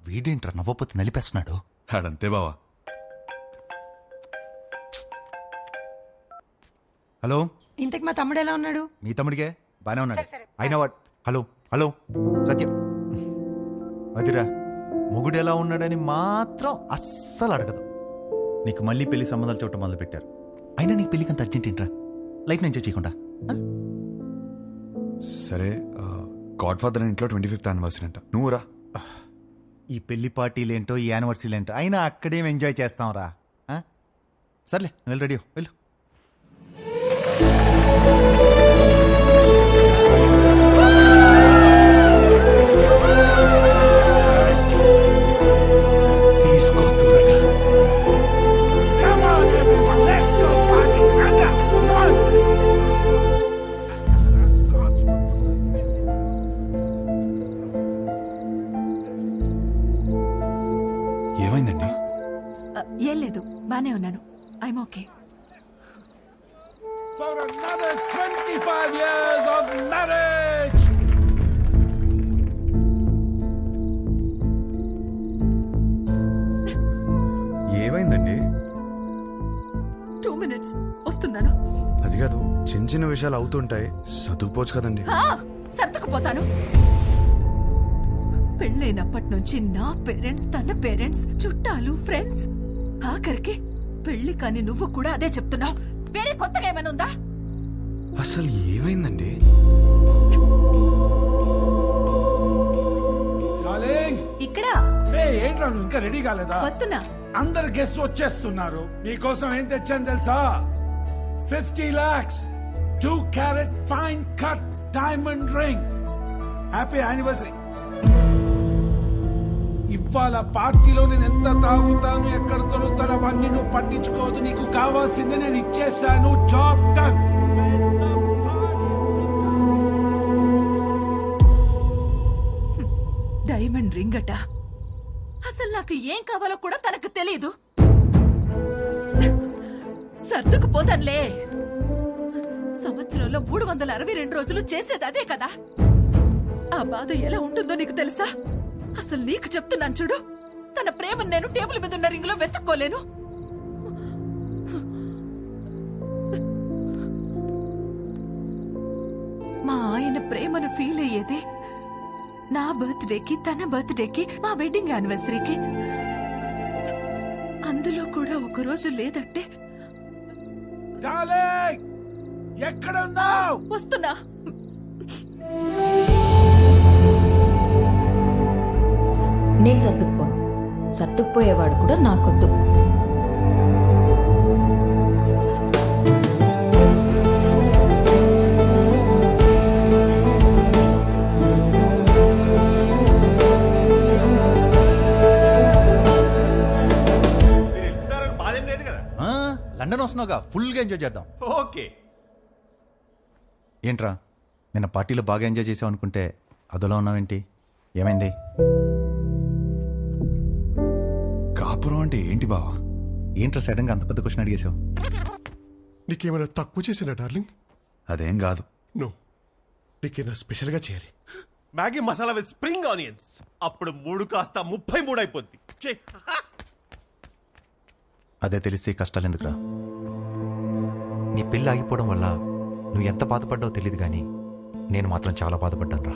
వీడేంట్రా నవ్వపోతే నలిపేస్తున్నాడు. ఆడంతే బావా. హలో, ఇంతకు మా తమ్ముడు ఎలా ఉన్నాడు? మీ తమ్ముడికే బానే ఉన్నాడు. అయినా వాడు హలో హలో సత్యం అదిరా మొగుడు ఎలా ఉన్నాడని మాత్రం అస్సలు అడగదు. నీకు మళ్ళీ పెళ్లి సంబంధాలు చూడటం మొదలు పెట్టారు. అయినా నీకు పెళ్లికి అంత అర్జెంట్ ఏంట్రా? లైఫ్ ఎంజాయ్ చేయకుండా. సరే, గాడ్ ఫాదర్ ఇంట్లో 25th యానివర్సరీ అంట, నువ్వు రా. ఈ పెళ్లి పార్టీలేంటో ఈ యానివర్సరీలేంటో అయినా అక్కడేం ఎంజాయ్ చేస్తాం రా. సర్లే నువ్వు రెడీ వెళ్ళు. ఏమైందండి? ఏం లేదు, బానే ఉన్నాను. I'm okay. For another 25 years of marriage! ఏమైందండి? 2 minutes వస్తున్నాను. అది కాదు, చిన్న చిన్న విషయాలు అవుతుంటాయి, సర్దుకుపోవచ్చు కదండి. సర్దుకుపోతాను. పెళ్ళైనప్పటి నుంచి నా పేరెంట్స్, తన పేరెంట్స్, చుట్టాలు, ఫ్రెండ్స్, ఆఖరికి పెళ్లి కాని నువ్వు కూడా అదే చెప్తున్నావు. వేరే కొత్తగా ఏమైనా ఉందా? అసలు ఏమైందండి? ఇక్కడ ఏంట్రా నువ్వు ఇంకా రెడీ కాలేదా? వస్తున్నా. అందరు గెస్ట్ వచ్చేస్తున్నారు. నీకోసం ఏం తెచ్చాను తెలుసా? 50 lakhs 2 carat fine cut diamond ring. Happy anniversary. ఇవాళ పార్టీలో నేను ఎంత తాగుతాను, ఎక్కడ దొరుకుతాను అవన్నీ నువ్వు పట్టించుకోవద్దు. నీకు కావాల్సింది నేను ఇచ్చేసాను. Job done. డైమండ్ రింగ్ అట. అసలు నాకు ఏం కావాలో కూడా తనకు తెలీదు. సర్దుకుపోతానులే. సంవత్సరంలో 362 రోజులు చేసేది అదే కదా. ఆ బాధ ఎలా ఉంటుందో నీకు తెలుసా? అసలు నీకు చెప్తున్నాను చూడు, తన ప్రేమను నేను టేబుల్ మీద ఉన్న రింగులో వెతుక్కోలేను. మా ఆయన ప్రేమను ఫీల్ అయ్యేదే నా బర్త్డేకి, తన బర్త్డేకి, మా వెడ్డింగ్ యానివర్సరీకి. అందులో కూడా ఒక రోజు లేదంటే ఎక్కడ ఉన్నావు? వస్తున్నా. నేను సర్దుకుపోను. సర్దుకుపోయేవాడు కూడా నాకొద్దు. లండన్ వస్తున్నావుగా, ఫుల్గా ఎంజాయ్ చేద్దాం. ఓకే. ఏంట్రా నిన్న పార్టీలో బాగా ఎంజాయ్ చేసావు అనుకుంటే అదోలా ఉన్నావేంటి? ఏమైంది? కాపురం అంటే ఏంటి బావా? ఏంట్రా సడన్ గా అంత పెద్ద క్వశ్చన్ అడిగేశావు? నీకేమైనా తక్కువ చేసినా డార్లింగ్? అదేం కాదు. నో, నీకేమైనా స్పెషల్గా చేయాలి. Maggi masala with spring onions. అప్పుడు 3 కాస్త 33 అయిపోద్ది. అదే తెలిసి కష్టాలు ఎందుకురా? నీ పెళ్ళి ఆగిపోవడం వల్ల నువ్వు ఎంత బాధపడ్డావో తెలియదు కానీ నేను మాత్రం చాలా బాధపడ్డాను రా.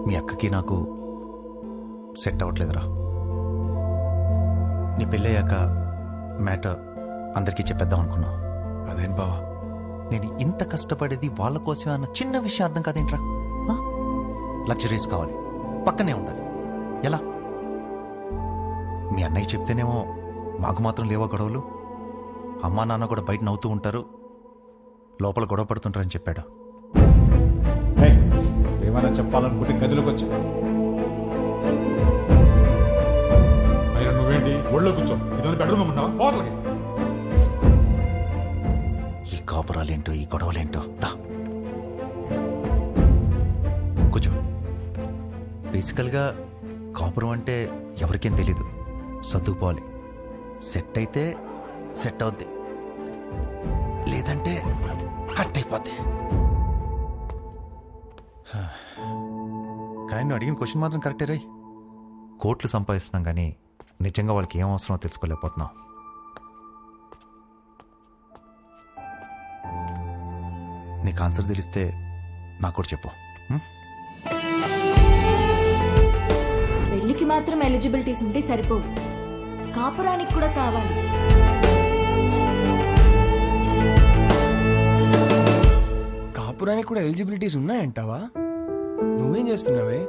మీ అక్కకి నాకు సెట్ అవ్వట్లేదురా. నీ పెళ్ళయ్యాక మ్యాటర్ అందరికీ చెప్పేద్దాం అనుకున్నా. అదేం బావా, నేను ఇంత కష్టపడేది వాళ్ళ కోసమే అన్న చిన్న విషయం అర్థం కాదేంట్రా? లగ్జరీస్ కావాలి, పక్కనే ఉండాలి. ఎలా? మీ అన్నయ్య చెప్తేనేమో మాకు మాత్రం లేవా గొడవలు? అమ్మా నాన్న కూడా బయట నవ్వుతూ ఉంటారు, లోపల గొడవ పడుతుంటారని చెప్పాడు. ఏమైనా చెప్పాలనుకుంటే గదిలోకి వచ్చా. అయినా నువ్వేంటి ఒళ్ళో కూర్చో? ఇదని బెడ్రూమ్ ఉన్నావా? పోతలకి. ఈ కాపురాలేంటో, ఈ గొడవలేంటో. కూర్చో. బేసికల్గా కాపురం అంటే ఎవరికేం తెలీదు. సర్దుకుపోవాలి. సెట్ అయితే సెట్ అవుద్ది, లేదంటే కట్ అయిపోద్ది. కానీ నువ్వు అడిగిన క్వశ్చన్ మాత్రం కరెక్టే రై. కోట్లు సంపాదిస్తున్నాం కానీ నిజంగా వాళ్ళకి ఏం అవసరమో తెలుసుకోలేకపోతున్నాం. నీకు ఆన్సర్ తెలిస్తే నాకు కూడా చెప్పు. పెళ్లికి మాత్రం ఎలిజిబిలిటీస్ ఉంటే సరిపోవు, కాపురానికి కూడా కావాలి. కాపురానికి కూడా ఎలిజిబిలిటీస్ ఉన్నాయంటావా? నువ్వేం చేస్తున్నావే?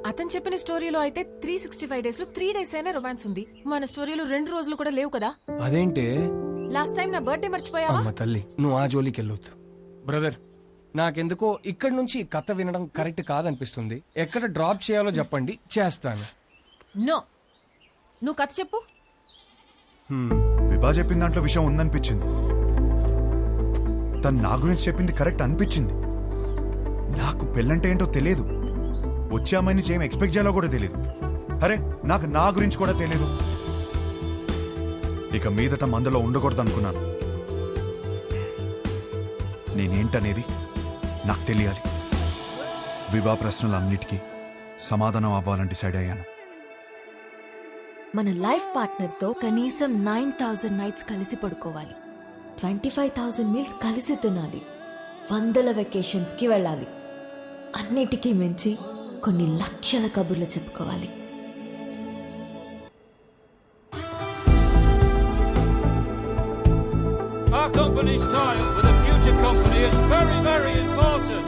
అతను చెప్పిన స్టోరీలో అయితే 365 days లో 3 days అయినా రొమాన్స్ ఉంది. మన స్టోరీలో 2 రోజులు కూడా లేవు కదా. అదేంటే? లాస్ట్ టైం నా బర్త్డే మర్చిపోయావా? అమ్మ తల్లి, నువ్వు ఆ జోలికి వెళ్ళొద్దు. బ్రదర్, నాకెందుకో ఇక్కడి నుంచి ఈ కథ వినడం కరెక్ట్ కాదనిపిస్తుంది. ఎక్కడ డ్రాప్ చేయాలో చెప్పండి, చేస్తాను. నో, నువ్వు కథ చెప్పు. విభా చెప్పిన దాంట్లో విషయం ఉందనిపించింది. తను నా గురించి చెప్పింది కరెక్ట్ అనిపించింది. నాకు పెళ్ళంటే ఏంటో తెలియదు. వచ్చే అమ్మాయి నుంచి ఏం ఎక్స్పెక్ట్ చేయాలో కూడా తెలియదు. అరే, నాకు నా గురించి కూడా తెలియదు. ఇక మీదట మందలో ఉండకూడదు అనుకున్నాను. నేనేంటనేది నాకు తెలియాలి. విభా ప్రశ్నలన్నిటికీ సమాధానం అవ్వాలని డిసైడ్ అయ్యాను. మన లైఫ్ పార్ట్నర్ తో కనీసం 9,000 nights కలిసి పడుకోవాలి, 25,000 meals కలిసి తినాలి, 100 vacations కి వెళ్ళాలి. అన్నిటికీ మించి కొన్ని లక్షల కబుర్లు చెప్పుకోవాలి. Our company's tie-up with a future company is very, very important.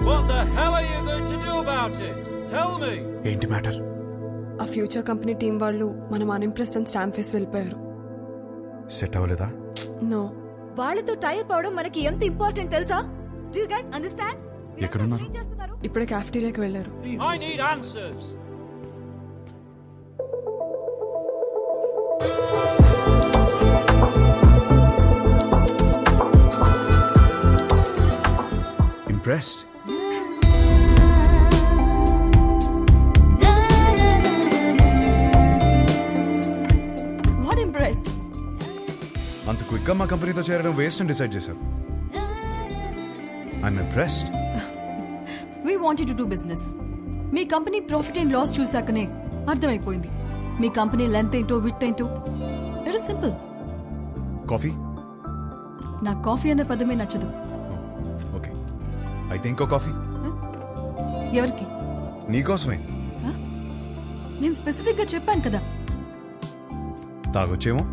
What the hell are you going to do about it? Tell me. ఏంటి మ్యాటర్? ఆ ఫ్యూచర్ కంపెనీ టీం వాళ్ళు మనం అన్ఇంప్రెస్డ్ అని స్టాంప్ వేసి వెళ్ళిపోయారు. సెట్ అవ్వలేదా? నో. వాళ్ళతో టైప్ అవడం మనకి ఎంత ఇంపార్టెంట్ తెలుసా? Do you guys understand? ఎక్కడున్నారు? ఇప్పుడే క్యాఫ్టీరియాకి వెళ్ళారు. I need answers. Impressed? What impressed? అంత క్విక్ గా మా కంపెనీతో చేరడం వేస్ట్ అని డిసైడ్ చేశారు. I am impressed. We wanted to do business. మీ కంపెనీ ప్రాఫిట్ అండ్ లాస్ చూసాకనే అర్థమైపోయింది. మీ కంపెనీ లెంత్ ఏంటో విత్ ఏంటో. It is simple. కాఫీ? నా కాఫీ అనే పదమే నచ్చదు. ఓకే, అయితే ఇంకో కాఫీ. ఎవరికి? నీకోసమే. నేను స్పెసిఫిక్ గా చెప్పాను కదా. తాగొచ్చేమో.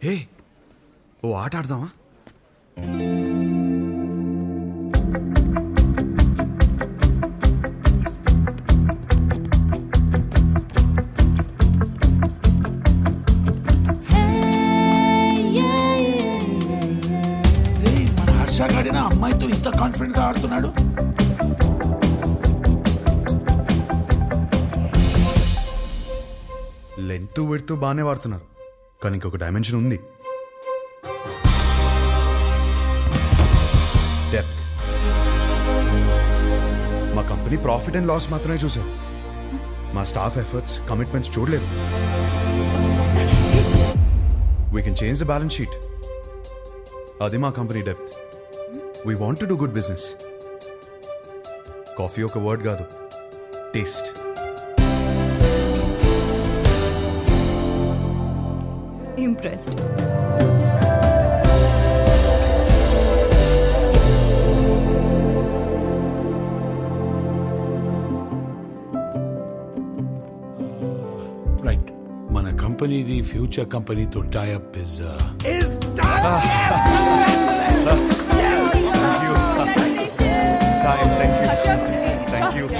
హే, ఓ ఆట ఆడదామా? మన హర్ష గాడిన అమ్మాయితో ఇంత కాన్ఫిడెంట్ గా ఆడుతున్నాడు. లెంత్ వెడుతూ బాగానే వాడుతున్నారు, కానీ ఇంకొక డైమెన్షన్ ఉంది. డెప్త్. మా కంపెనీ ప్రాఫిట్ అండ్ లాస్ మాత్రమే చూశారు. మా స్టాఫ్ ఎఫర్ట్స్, కమిట్మెంట్స్ చూడలేదు. We can change the balance sheet. అది మా company depth. We want to do good business. Coffee ఒక వర్డ్ కాదు, టేస్ట్. ఇంప్రెస్డ్. రైట్, మన కంపెనీది ఫ్యూచర్ కంపెనీతో టైఅప్ ఇస్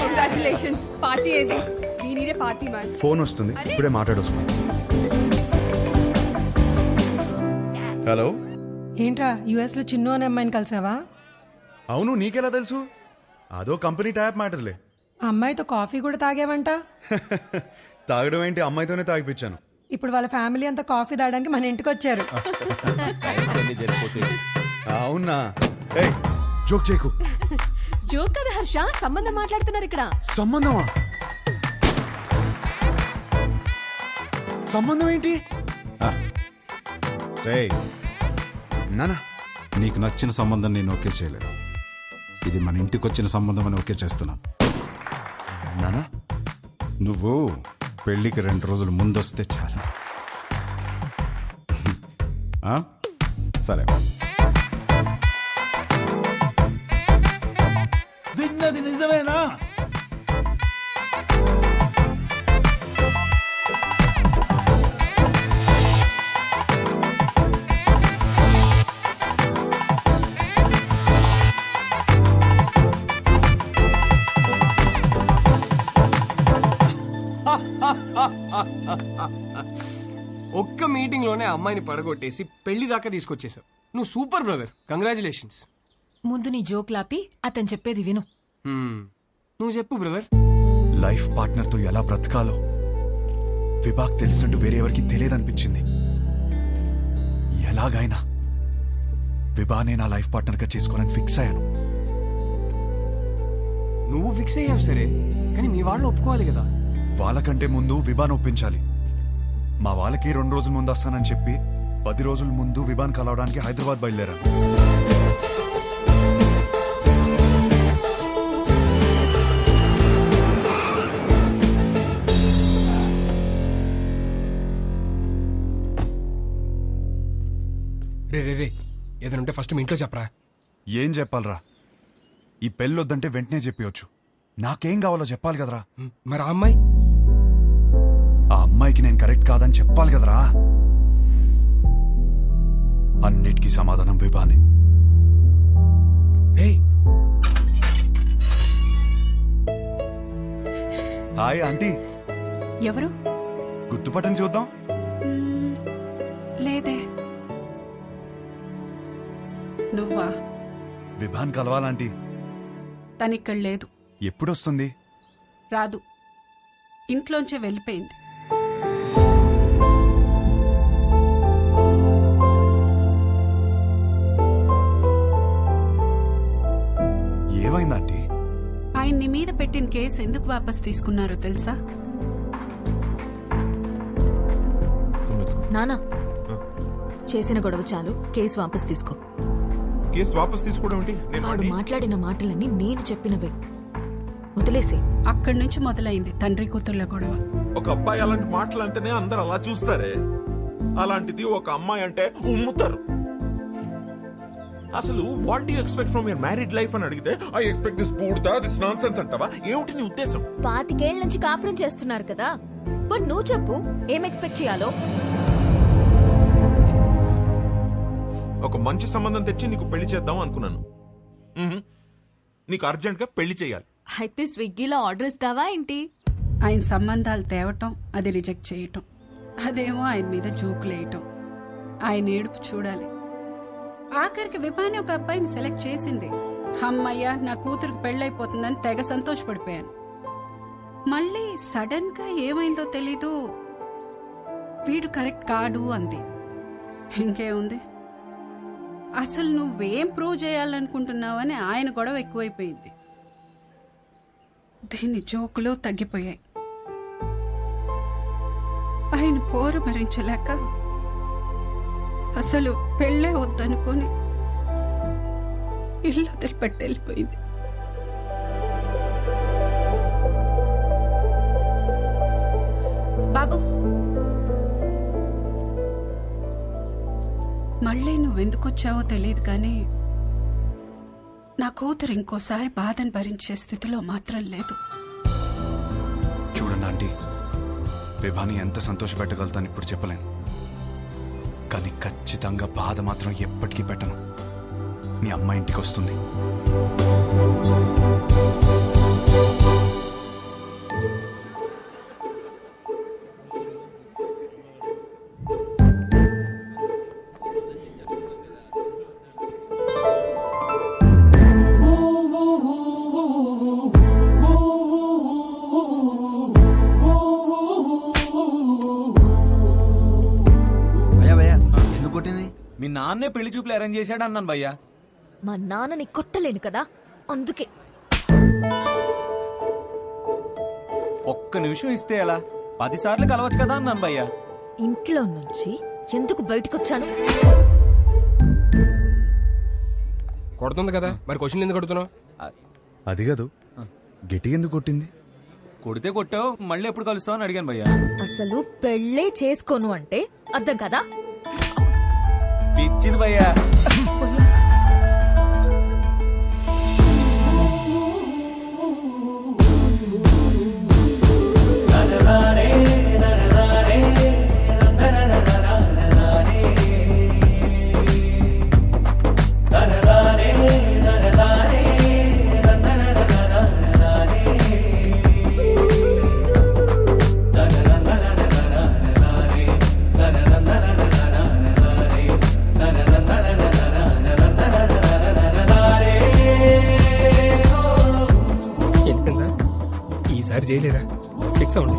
కంగ్రాచులేషన్స్. పార్టీ ఏది? దీనినే పార్టీ మ్యాన్. ఫోన్ వస్తుంది, ఇప్పుడే మాట్లాడొస్తుంది. హలో. ఏంట్రా యుఎస్ లో చిన్ను అనే అమ్మాయిని కలిసావా? అవును, నీకెలా తెలుసు? అదో కంపెనీ ట్యాప్ మ్యాటర్లే. ఆ అమ్మాయితో కాఫీ కూడా తాగావంట. తాగడం ఏంటి, అమ్మాయితోనే తాగిపించాను. ఇప్పుడు వాళ్ళ ఫ్యామిలీ అంతా కాఫీ తాగడానికి మన ఇంటికి వచ్చారు. అవునా? జోక్ చేయకు. జోక్ కదా హర్ష, సంబంధం మాట్లాడుతున్నారు ఇక్కడ. సంబంధమా? సంబంధం ఏంటి? నానా, నీకు నచ్చిన సంబంధం నేను ఓకే చేయలేదు. ఇది మన ఇంటికి వచ్చిన సంబంధం అని ఓకే చేస్తున్నాను. నానా, నువ్వు పెళ్లికి 2 రోజులు ముందొస్తే చాలు. ఆ? సరే. విన్నది నిజమేనా? ఒక్క మీటింగ్ లోనే అమ్మాయిని పడగొట్టేసి పెళ్లి దాకా తీసుకొచ్చేసావు. నువ్వు సూపర్ బ్రదర్, కంగ్రాచులేషన్స్. ముందు నీ జోక్ లాపి అతను చెప్పేది విను. నువ్వు చెప్పు బ్రదర్. లైఫ్ పార్ట్నర్ తో ఎలా బ్రతకాలో విభాగ్ తెలిసినట్టు వేరే ఎవరికి తెలియదనిపించింది. ఎలాగైనా విభానే నా లైఫ్ పార్ట్నర్ గా చేసుకోనని ఫిక్స్ అయ్యాను. నువ్వు ఫిక్స్ అయ్యావు సరే, కానీ మీ వాళ్ళు ఒప్పుకోవాలి కదా. వాళ్ళకంటే ముందు విభాన్ ఒప్పించాలి. మా వాళ్ళకి 2 రోజుల ముందు వస్తానని చెప్పి 10 రోజుల ముందు విభాన్ కలవడానికి హైదరాబాద్ బయలుదేరాను. రే ఏదైనా ఫస్ట్ మీ ఇంట్లో చెప్పరా. ఏం చెప్పాలరా? ఈ పెళ్ళొద్దంటే వెంటనే చెప్పవచ్చు. నాకేం కావాలో చెప్పాలి కదరా. మరి ఆ అమ్మాయి? ఆ అమ్మాయికి నేను కరెక్ట్ కాదని చెప్పాలి కదరా. అన్నిటికీ సమాధానం విభానే. Hi aunty. ఎవరు? గుర్తుపట్టని చూద్దాం. లేదే. నువ్వా? విభాన్ కలవాలంటీ. తనిక్కడ లేదు. ఎప్పుడొస్తుంది? రాదు, ఇంట్లోంచే వెళ్ళిపోయింది. ఏమైందంటీ? ఆయన్ని మీద పెట్టిన కేసు ఎందుకు వాపస్ తీసుకున్నారో తెలుసా? నానా, చేసిన గొడవ చాలు, కేసు వాపస్ తీసుకో. కేసు వాపస్ తీసుకోవడం ఏంటి? వాడు మాట్లాడిన మాటలన్నీ నేను చెప్పినవే, వదిలేసే. అక్కడి నుంచి మొదలైంది తండ్రి కూతుర్ల గొడవ. ఒక అబ్బాయి అలాంటి మాటలు అంటేనే అందరు అలా చూస్తారే, అలాంటిది ఒక అమ్మాయి అంటే ఉమ్ముతారు. అసలు what do you expect from your married life అని అడిగితే ఐ ఎక్స్పెక్ట్ దిస్ బూడ్దా, దిస్ నాన్సెన్స్ అంటావా? ఏమిటి నీ ఉద్దేశం? 25 ఏళ్ల నుంచి కాపురం చేస్తున్నారు కదా, మరి నువ్వు చెప్పు ఏం ఎక్స్పెక్ట్ చేయాలో. ఒక మంచి సంబంధం తెచ్చి నీకు పెళ్లి చేద్దాం అనుకున్నాను. నీకు అర్జెంట్ గా పెళ్లి చేయాలి. అయితే స్విగ్గీలో ఆర్డర్ ఇస్తావా ఏంటి? ఆయన సంబంధాలు తేవటం, అది రిజెక్ట్ చేయటం, అదేమో ఆయన మీద జోకులేయటం, ఆయన ఏడుపు చూడాలి. ఆఖరికి విభాని ఒక అబ్బాయిని సెలెక్ట్ చేసింది. అమ్మయ్య, నా కూతురికి పెళ్ళైపోతుందని తెగ సంతోషపడిపోయాను. మళ్ళీ సడన్ గా ఏమైందో తెలీదు, వీడు కరెక్ట్ కాడు అంది. ఇంకేముంది, అసలు నువ్వేం ప్రూవ్ చేయాలనుకుంటున్నావని ఆయన గొడవ ఎక్కువైపోయింది. దీని జోకులు తగ్గిపోయాయి. ఆయన పోరు భరించలేక అసలు పెళ్ళే వద్దనుకొని ఇల్లు వదిలిపెట్టి వెళ్ళిపోయింది. బాబు, మళ్ళీ నువ్వెందుకొచ్చావో తెలియదు కానీ నా కూతురు ఇంకోసారి బాధను భరించే స్థితిలో మాత్రం లేదు. చూడండి ఆంటీ, విభాని ఎంత సంతోషపెట్టగలుగుతాను ఇప్పుడు చెప్పలేను, కానీ ఖచ్చితంగా బాధ మాత్రం ఎప్పటికీ పెట్టను. మీ అమ్మ ఇంటికి వస్తుంది. మీ నాన్నే పెళ్లి చూపులు అరేంజ్ చేశాడు అన్నాను భయ్యా. మా నాన్నని కొట్టలేను కదా, అందుకే. ఒక్క నిమిషం ఇస్తే ఎలా 10 సార్లు కలవచ్చు కదా అన్నాను భయ్యా. ఇంట్లో నుంచి ఎందుకు బయటకు వచ్చాను? కొడుతుంది కదా, మరి క్వశ్చన్ ఎందుకు కొడుతున్నావు? అది కాదు, గిటి ఎందుకు కొట్టింది? కొడితే కొట్టావు, మళ్ళీ ఎప్పుడు కలుస్తావు అని అడిగాను భయ్యా. అసలు పెళ్ళే చేసుకోను అంటే అర్థం కదా? పిచ్చింది భయ్యా. ఈసారి చేయలేరా? ఫిక్స్ అవ్వండి.